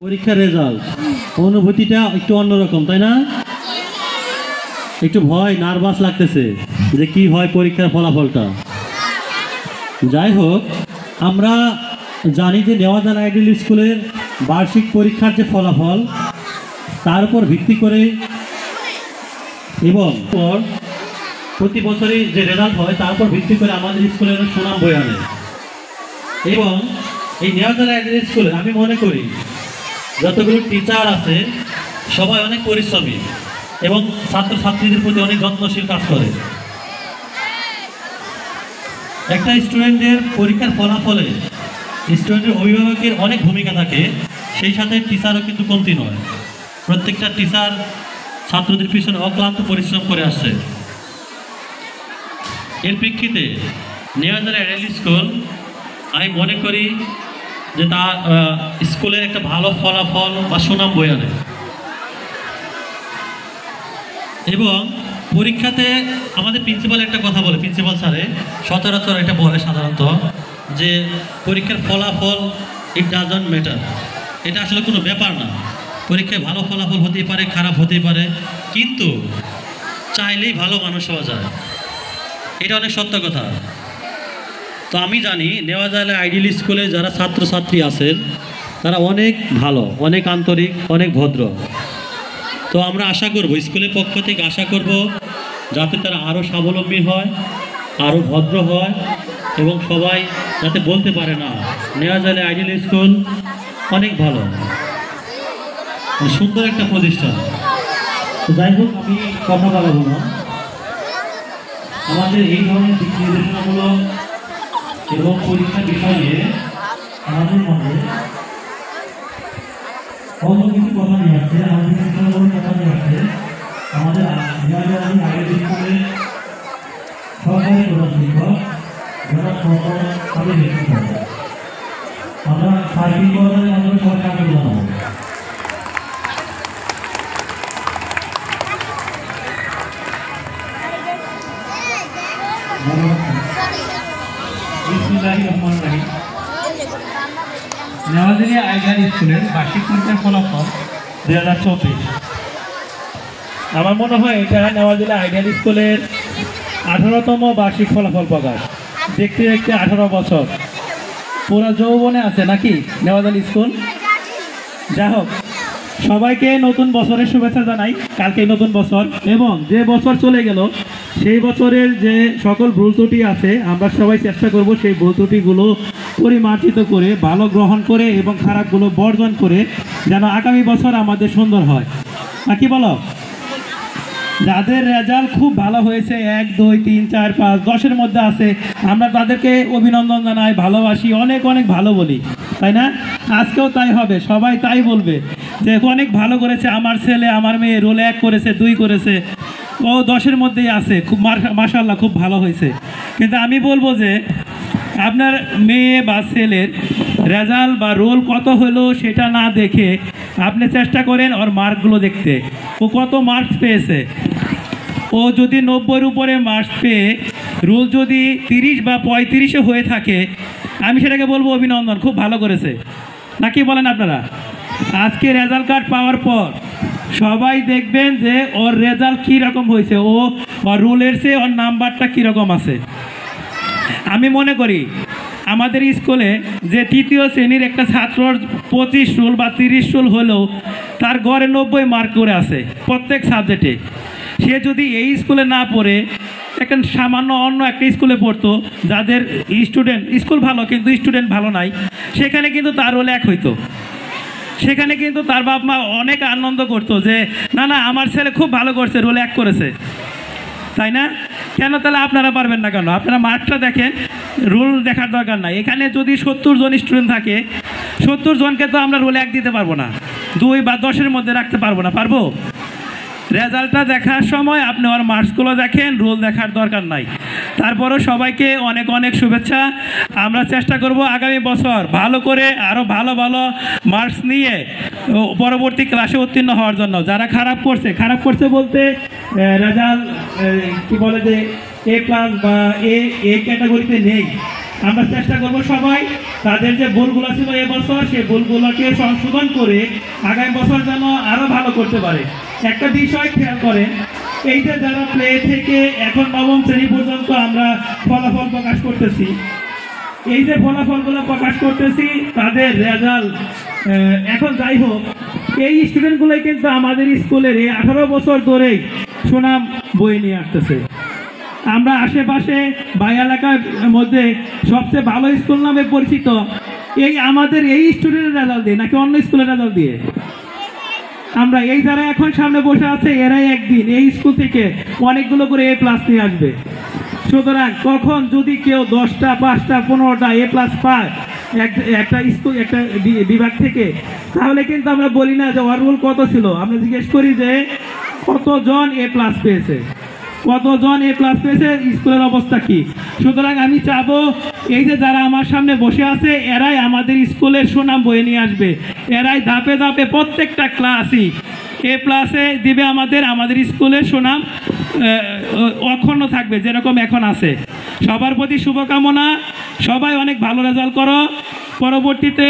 পরীক্ষার রেজাল্ট অনুভূতিটা একটু অন্যরকম, তাই না? একটু ভয়, নার্ভাস লাগতেছে যে কি হয় পরীক্ষার ফলাফলটা। যাই হোক, আমরা জানি যে নেওয়াজান আইডিয়াল স্কুলের বার্ষিক পরীক্ষার যে ফলাফল তার উপর ভিত্তি করে এবং প্রতি বছরই যে রেজাল্ট হয় তার উপর ভিত্তি করে আমাদের স্কুলের সুনাম বয়ে আনে। এবং এই নেওয়াজান আইডিয়াল স্কুলে আমি মনে করি যতগুলো টিচার আছে সবাই অনেক পরিশ্রমী এবং ছাত্রছাত্রীদের প্রতি অনেক যত্নশীল কাজ করে। একটা স্টুডেন্টের পরীক্ষার ফলাফলে স্টুডেন্টের অভিভাবকের অনেক ভূমিকা থাকে, সেই সাথে টিচারও কিন্তু কমতি নয়। প্রত্যেকটা টিচার ছাত্রদের পিছনে অক্লান্ত পরিশ্রম করে আসছে। এর প্রেক্ষিতে নেওয়াজান আইডিয়াল স্কুল আমি মনে করি যে তার স্কুলের একটা ভালো ফলাফল বা সুনাম বয়ে আনে। এবং পরীক্ষাতে আমাদের প্রিন্সিপাল একটা কথা বলে, প্রিন্সিপাল স্যারে সচরাচর এটা বলে সাধারণত যে পরীক্ষার ফলাফল ইট ডাজন্ট ম্যাটার, এটা আসলে কোনো ব্যাপার না। পরীক্ষায় ভালো ফলাফল হতেই পারে, খারাপ হতেই পারে, কিন্তু চাইলেই ভালো মানুষ হওয়া যায়, এটা অনেক সত্য কথা। তো আমি জানি নেওয়াজান আইডিয়াল স্কুলে যারা ছাত্রছাত্রী আছেন তারা অনেক ভালো, অনেক আন্তরিক, অনেক ভদ্র। তো আমরা আশা করব, স্কুলের পক্ষ থেকে আশা করব যাতে তারা আরও স্বাবলম্বী হয়, আরও ভদ্র হয় এবং সবাই যাতে বলতে পারে না নেওয়াজান আইডিয়াল স্কুল অনেক ভালো, সুন্দর একটা প্রতিষ্ঠান। তো যাই হোক, আমি কথা বলবো না। আমাদের এই ধরনের দিক নির্দেশনামূলক এবং পরীক্ষার বিষয় নিয়ে আমাদের মধ্যে অন্য কিছু কথা নিয়ে আসছে, আমাদের কথা নিয়ে আসছে আমাদের আগের স্কুলে সরকারি প্রধান শিক্ষক যারা সরকারি শিক্ষক আমরা সার্বিক পর্যায়ে আমাদের সরকার জানাবো। নেওয়াজান আইডিয়াল স্কুলের বার্ষিক পরীক্ষার ফলাফল 2024। আমার মনে হয় এটা নেওয়াজান আইডিয়াল স্কুলের 18তম বার্ষিক ফলাফল প্রকাশ। দেখতে দেখতে 18 বছর পুরা যৌবনে আছে নাকি নেওয়াজান স্কুল। যা হোক, সবাইকে নতুন বছরের শুভেচ্ছা জানাই। কালকে নতুন বছর, এবং যে বছর চলে গেল সেই বছরের যে সকল ভুল ত্রুটি আছে আমরা সবাই চেষ্টা করব সেই ভুল ত্রুটিগুলো পরিমার্জিত করে, ভালো গ্রহণ করে এবং খারাপগুলো বর্জন করে যেন আগামী বছর আমাদের সুন্দর হয়। নাকি বলো? যাদের রেজাল্ট খুব ভালো হয়েছে 1, 2, 3, 4, 5, 10-এর মধ্যে আছে, আমরা তাদেরকে অভিনন্দন জানাই, ভালোবাসি, অনেক অনেক ভালো বলি, তাই না? আজকেও তাই হবে, সবাই তাই বলবে যে অনেক ভালো করেছে আমার ছেলে, আমার মেয়ে, রোল 1 করেছে, 2 করেছে, ও 10-এর মধ্যেই আছে, খুব মাশাআল্লাহ খুব ভালো হয়েছে। কিন্তু আমি বলবো যে আপনার মেয়ে বা ছেলের রেজাল্ট বা রোল কত হলো সেটা না দেখে আপনি চেষ্টা করেন ওর মার্কগুলো দেখতে, ও কত মার্কস পেয়েছে। ও যদি 90-এর উপরে মার্কস পেয়ে রোল যদি 30 বা 35-এ হয়ে থাকে, আমি সেটাকে বলবো অভিনন্দন, খুব ভালো করেছে। নাকি বলেন আপনারা? আজকে রেজাল্ট কার্ড পাওয়ার পর সবাই দেখবেন যে ওর রেজাল্ট কী রকম হয়েছে, ও রোলের চেয়ে ওর নাম্বারটা কীরকম আছে। আমি মনে করি আমাদের স্কুলে যে 3য় শ্রেণীর একটা ছাত্রর 25 রোল বা 30 রোল হলেও তার গড়ে 90 মার্ক করে আছে প্রত্যেক সাবজেক্টে। সে যদি এই স্কুলে না পড়ে একটা সামান্য অন্য একটা স্কুলে পড়তো, যাদের স্টুডেন্ট স্কুল ভালো কিন্তু স্টুডেন্ট ভালো নাই, সেখানে কিন্তু তার রোল 1 হইতো। সেখানে কিন্তু তার বাপ মা অনেক আনন্দ করতো যে না না আমার ছেলে খুব ভালো করছে, রোল 1 করেছে, তাই না? কেন তাহলে আপনারা পারবেন না কেন? আপনারা মার্কটা দেখেন, রোল দেখার দরকার নাই। এখানে যদি 70 জন স্টুডেন্ট থাকে, 70 জনকে তো আমরা রোল 1 দিতে পারবো না, 2 বা 10-এর মধ্যে রাখতে পারবো না, পারবো? রেজাল্টটা দেখার সময় আপনি ওর মার্কসগুলো দেখেন, রোল দেখার দরকার নাই। তারপরও সবাইকে অনেক অনেক শুভেচ্ছা। আমরা চেষ্টা করব আগামী বছর ভালো করে আরও ভালো ভালো মার্কস নিয়ে পরবর্তী ক্লাসে উত্তীর্ণ হওয়ার জন্য। যারা খারাপ করছে বলতে রেজাল্ট কি বলে যে A+ বা এ ক্যাটাগরিতে নেই, আমরা চেষ্টা করব সবাই তাদের যে ভুলগুলো ছিল এবছর সেই ভুলগুলোকে সংশোধন করে আগামী বছর যেন আরও ভালো করতে পারে। একটা বিষয় খেয়াল করেন, এই যে যারা প্লে থেকে এখন নবম শ্রেণী পর্যন্ত আমরা ফলাফল প্রকাশ করতেছি, এই যে ফলাফলগুলো প্রকাশ করতেছি তাদের রেজাল্ট এখন যাই হোক, এই স্টুডেন্টগুলোই কিন্তু আমাদের স্কুলের এই 18 বছর ধরেই সুনাম বয়ে নিয়ে আসতেছে। আমরা আশেপাশে বা এলাকার মধ্যে সবচেয়ে ভালো স্কুল নামে পরিচিত এই আমাদের এই স্টুডেন্টের রেজাল্ট দিয়ে নাকি অন্য স্কুলের রেজাল্ট দিয়ে? আমরা এই যারা এখন সামনে বসে আছে এরাই একদিন এই স্কুল থেকে অনেকগুলো করে A+ নিয়ে আসবে। সুতরাং কখন যদি কেউ 10টা 5টা 15টা A+ পায় একটা স্কুল একটা বিভাগ থেকে, তাহলে কিন্তু আমরা বলি না যে ওভারঅল কত ছিল, আমরা জিজ্ঞেস করি যে কতজন A+ পেয়েছে, কতজন A+ পেয়েছে, স্কুলের অবস্থা কি। সুতরাং আমি চাবো এই যে যারা আমার সামনে বসে আছে এরাই আমাদের স্কুলের সুনাম বয়ে নিয়ে আসবে, এরাই ধাপে ধাপে প্রত্যেকটা ক্লাসই A+ দিবে আমাদের স্কুলের সুনাম অক্ষুণ্ণ থাকবে যেরকম এখন আছে। সবার প্রতি শুভকামনা, সবাই অনেক ভালো রেজাল্ট করো, পরবর্তীতে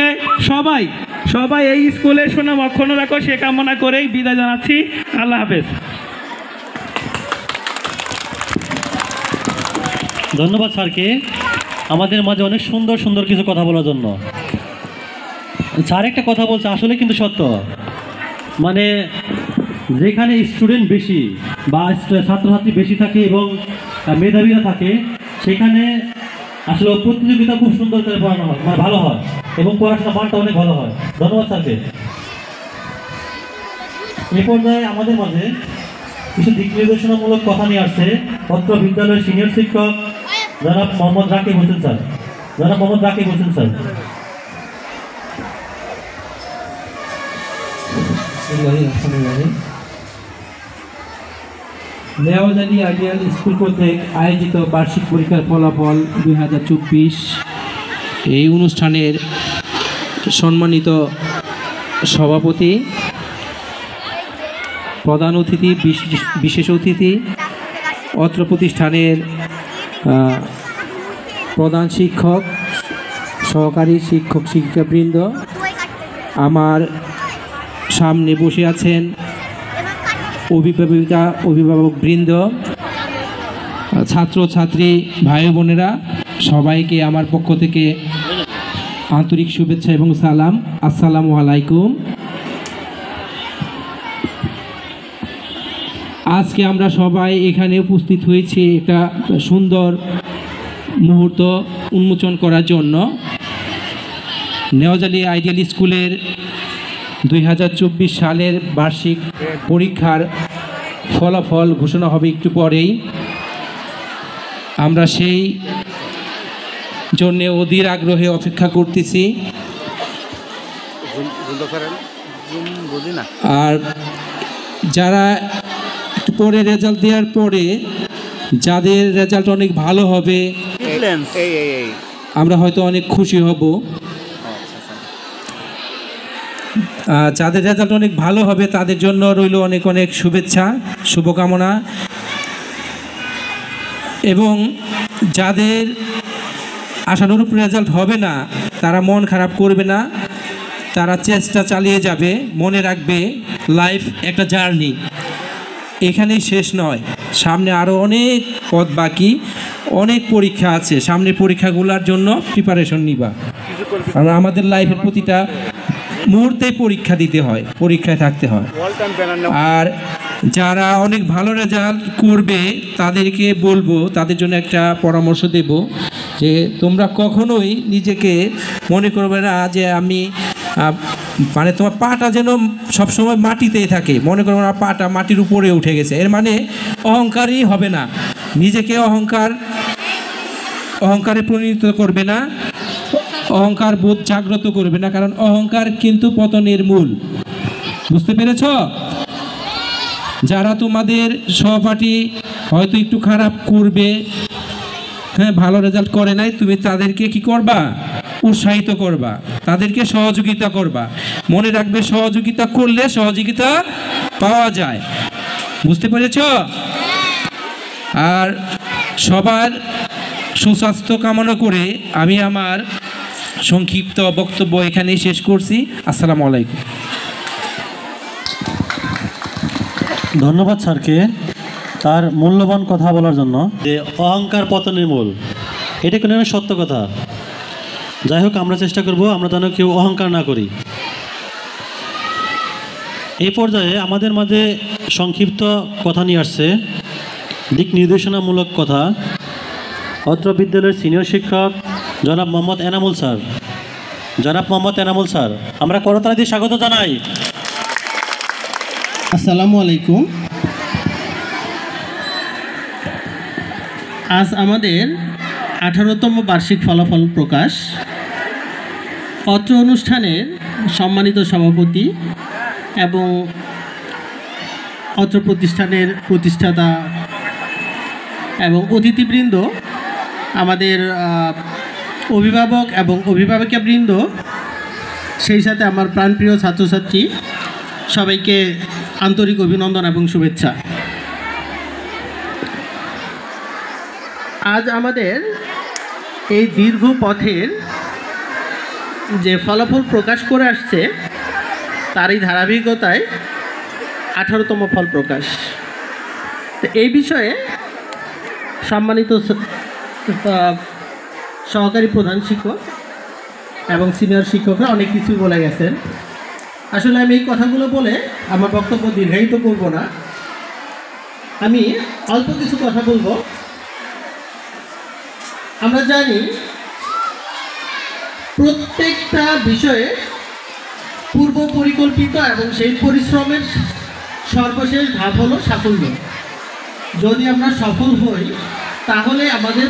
সবাই এই স্কুলের সুনাম অক্ষুণ্ণ রাখো সে কামনা করেই বিদায় জানাচ্ছি। আল্লাহ হাফেজ। ধন্যবাদ স্যারকে আমাদের মাঝে অনেক সুন্দর সুন্দর কিছু কথা বলার জন্য। স্যার একটা কথা বলছে আসলে কিন্তু সত্য, মানে যেখানে স্টুডেন্ট বেশি বা ছাত্রছাত্রী বেশি থাকে এবং মেধাবীরা থাকে সেখানে আসলে প্রতিযোগিতা খুব সুন্দর করে পড়ানো হয়, মানে ভালো হয় এবং পড়াশোনার মানটা অনেক ভালো হয়। ধন্যবাদ স্যারকে। এ পর্যায়ে আমাদের মাঝে কিছু দিক নির্দেশনামূলক কথা নিয়ে আসছে অত্র বিদ্যালয়ের সিনিয়র শিক্ষক জনাব Mohammad Rakib Hossain sir. Newajani ideal school কর্তৃক আয়োজিত বার্ষিক পরীক্ষার ফলাফল 2024, এই অনুষ্ঠানের সম্মানিত সভাপতি, প্রধান অতিথি, বিশেষ অতিথি, অত্র প্রতিষ্ঠানের প্রধান শিক্ষক, সহকারী শিক্ষক শিক্ষিকাবৃন্দ, আমার সামনে বসে আছেন অভিভাবকবৃন্দ, ছাত্রছাত্রী ভাই বোনেরা, সবাইকে আমার পক্ষ থেকে আন্তরিক শুভেচ্ছা এবং সালাম। আসসালামু আলাইকুম। আজকে আমরা সবাই এখানে উপস্থিত হয়েছি একটা সুন্দর মুহূর্ত উন্মোচন করার জন্য। নেওয়াজালি আইডিয়াল স্কুলের 2024 সালের বার্ষিক পরীক্ষার ফলাফল ঘোষণা হবে একটু পরেই। আমরা সেই জন্যে অধীর আগ্রহে অপেক্ষা করতেছি। আর যারা একটু পরে রেজাল্ট দেওয়ার পরে যাদের রেজাল্ট অনেক ভালো হবে আমরা হয়তো অনেক খুশি হব। যাদের রেজাল্ট অনেক ভালো হবে তাদের জন্য রইল অনেক অনেক শুভেচ্ছা, শুভকামনা। এবং যাদের আশানুরূপ রেজাল্ট হবে না তারা মন খারাপ করবে না, তারা চেষ্টা চালিয়ে যাবে। মনে রাখবে লাইফ একটা জার্নি, এখানেই শেষ নয়, সামনে আরও অনেক পথ বাকি, অনেক পরীক্ষা আছে। সামনের পরীক্ষাগুলোর জন্য প্রিপারেশন নিবা। কারণ আমাদের লাইফের প্রতিটা মুহূর্তে পরীক্ষা দিতে হয়, পরীক্ষায় থাকতে হয়। আর যারা অনেক ভালো রেজাল্ট করবে তাদেরকে বলবো, তাদের জন্য একটা পরামর্শ দেব যে তোমরা কখনোই নিজেকে মনে করবে না যে আমি মানে তোমার পাটা যেন সবসময় মাটিতেই থাকে, মনে করবে না পাটা মাটির উপরে উঠে গেছে, এর মানে অহংকারই হবে না। নিজেকে অহংকারে পরিণত করবে না, অহংকার বোধ জাগ্রত করবে না, কারণ অহংকার কিন্তু পতনের মূল। বুঝতে পেরেছ? যারা তোমাদের সহপাঠী হয়তো একটু খারাপ করবে, হ্যাঁ ভালো রেজাল্ট করে নাই, তুমি তাদেরকে কি করবা? উৎসাহিত করবা, তাদেরকে সহযোগিতা করবা। মনে রাখবে সহযোগিতা করলে সহযোগিতা পাওয়া যায়। বুঝতে পেরেছ? আর সবার সুস্বাস্থ্য কামনা করে আমি আমার সংক্ষিপ্ত বক্তব্য এখানেই শেষ করছি। আসসালামু আলাইকুম। ধন্যবাদ স্যারকে তার মূল্যবান কথা বলার জন্য। যে অহংকার পতনের মূল, এটা কোনো সত্য কথা। যাই হোক, আমরা চেষ্টা করব আমরা যেন কেউ অহংকার না করি। এই পর্যায়ে আমাদের মাঝে সংক্ষিপ্ত কথা নিয়ে আসছে, দিক নির্দেশনামূলক কথা, অত্র বিদ্যালয়ের সিনিয়র শিক্ষক জনাব মোহাম্মদ এনামুল স্যার। জনাব মোহাম্মদ এনামুল স্যার, আমরা করতালি দিয়ে স্বাগত জানাই। আসসালামু আলাইকুম। আজ আমাদের 18তম বার্ষিক ফলাফল প্রকাশ। অত্র অনুষ্ঠানের সম্মানিত সভাপতি এবং অত্র প্রতিষ্ঠানের প্রতিষ্ঠাতা এবং অতিথিবৃন্দ, আমাদের অভিভাবক এবং অভিভাবিকাবৃন্দ, সেই সাথে আমার প্রাণপ্রিয় ছাত্রছাত্রী, সবাইকে আন্তরিক অভিনন্দন এবং শুভেচ্ছা। আজ আমাদের এই দীর্ঘ পথের যে ফলাফল প্রকাশ করে আসছে তারই ধারাবাহিকতায় 18তম ফল প্রকাশ। তো এই বিষয়ে সম্মানিত সহকারী প্রধান শিক্ষক এবং সিনিয়র শিক্ষকরা অনেক কিছু বলে গেছেন। আসলে আমি এই কথাগুলো বলে আমার বক্তব্য দীর্ঘায়িত করব না, আমি অল্প কিছু কথা বলবো। আমরা জানি প্রত্যেকটা বিষয়ে পূর্ব পরিকল্পিত এবং সেই পরিশ্রমের সর্বশেষ ধাপ হলো সাফল্য। যদি আমরা সফল হই তাহলে আমাদের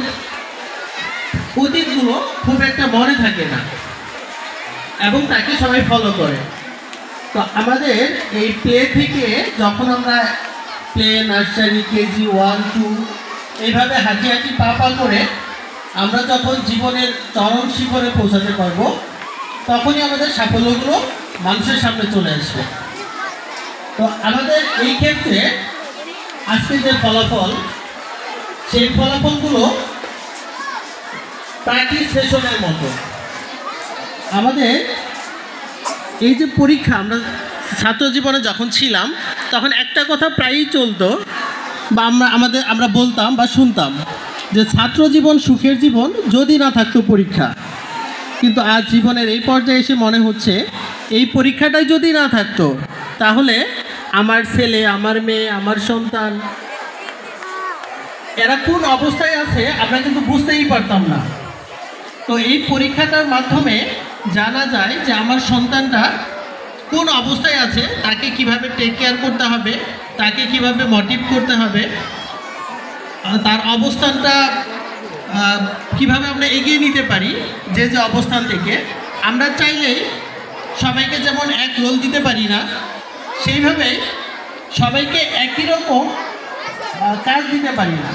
অতীতগুলো খুব একটা মনে থাকে না এবং তাকে সবাই ফলো করে। তো আমাদের এই প্লে থেকে যখন আমরা প্লে, নার্সারি, কেজি 1, 2 এইভাবে হাঁটি হাঁটি পা পা করে আমরা যখন জীবনের চরম শিখরে পৌঁছাতে পারবো, তখনই আমাদের সাফল্যগুলো মানুষের সামনে চলে আসবে। তো আমাদের এই ক্ষেত্রে আজকে যে ফলাফল, সেই ফলাফলগুলো প্র্যাকটিস সেশনের মতো। আমাদের এই যে পরীক্ষা, আমরা ছাত্র জীবনে যখন ছিলাম তখন একটা কথা প্রায়ই চলতো বা আমরা বলতাম বা শুনতাম যে ছাত্র জীবন সুখের জীবন যদি না থাকতো পরীক্ষা। কিন্তু আজ জীবনের এই পর্যায়ে এসে মনে হচ্ছে এই পরীক্ষাটাই যদি না থাকতো তাহলে আমার ছেলে, আমার মেয়ে, আমার সন্তান এরা কোন অবস্থায় আছে আমরা কিন্তু বুঝতেই পারতাম না। তো এই পরীক্ষাটার মাধ্যমে জানা যায় যে আমার সন্তানটা কোন অবস্থায় আছে, তাকে কিভাবে টেক কেয়ার করতে হবে, তাকে কিভাবে মোটিভ করতে হবে, তার অবস্থানটা কিভাবে আমরা এগিয়ে নিতে পারি। যে যে অবস্থান থেকে আমরা চাইলেই সবাইকে যেমন এক রোল দিতে পারি না, সেইভাবে সবাইকে একই রকম কাজ দিতে পারি না।